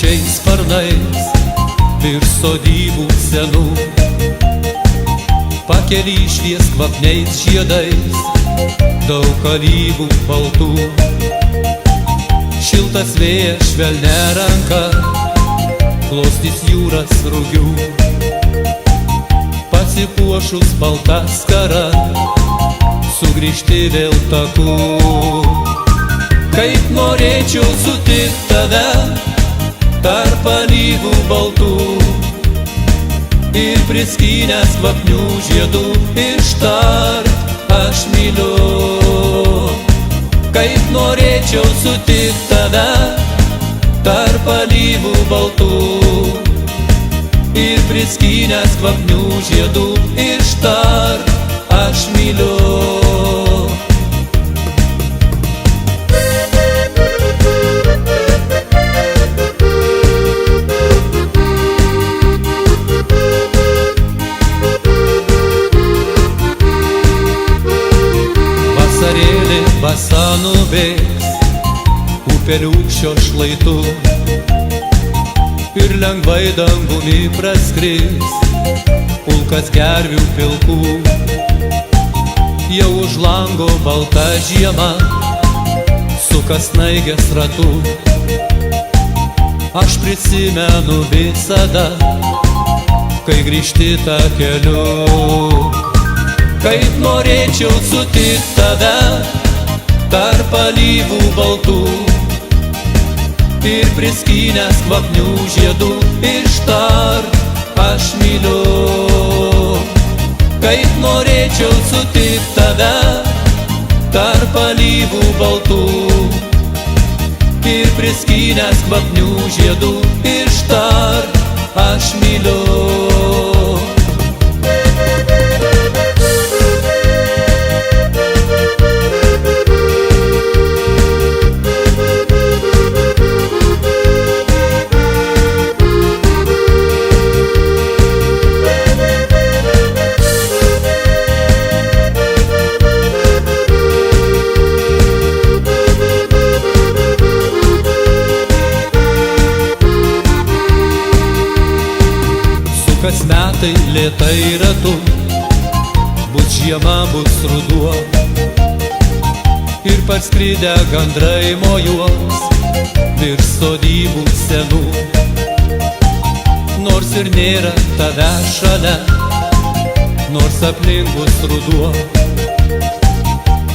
plačiais sparnais virš sodybų senų. Pakeli švies kvapniais žiedais daug alyvų baltų. Šiltas vėjas švelnia ranka glostys jūras rugių. Pasipuošus balta skara sugrįžti vėl taku. Kaip norėčiau sutikt tave tarp alyvų baltų ir priskynęs kvapnių žiedų ištart aš myliu. Kaip norėčiau sutikt tave tarp alyvų baltų ir priskynęs kvapnių žiedų ištart aš myliu. Vasarėlė vasa nubėgs upeliūkščio šlaitu ir lengvai dangumi praskris pulkas gervių pilkų. Jau už lango balta žiema suka snaigės ratu. Aš prisimenu visada, kai grįžti tą keliu. Kaip norėčiau sutikt tave tarp alyvų baltų ir priskynęs kvapnių žiedų ištart aš myliu. Kaip norėčiau sutikt tave tarp alyvų baltų ir priskynęs kvapnių žiedų ištart aš myliu. Kas metai lėtai ratu, bus žiema, bus ruduo ir parskridę gandrai mojuos virš sodybų senų. Nors ir nėra tave šalia, nors aplink bus ruduo,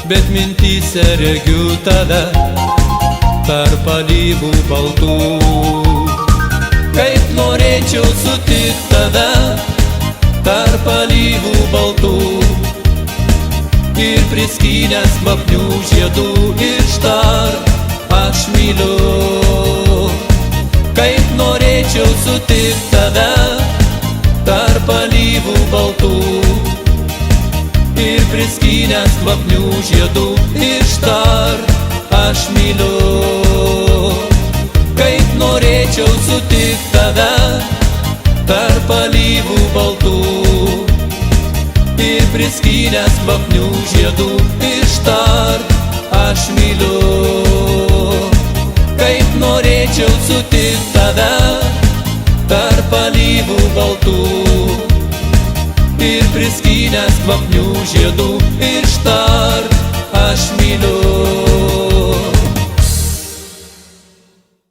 bet mintyse regiu tave tarp alyvų baltų. Kaip norėčiau sutikt tave tarp alyvų baltų ir priskynęs kvapnių žiedų ištart aš myliu. Kaip norėčiau sutikt tave tarp alyvų baltų ir priskynęs kvapnių žiedų ištart aš myliu. Kaip norėčiau sutikt tave tarp alyvų baltų ir priskynęs kvapnių žiedų ištart aš myliu. Kaip norėčiau sutikt tave tarp alyvų baltų ir priskynęs kvapnių žiedų ištart aš myliu.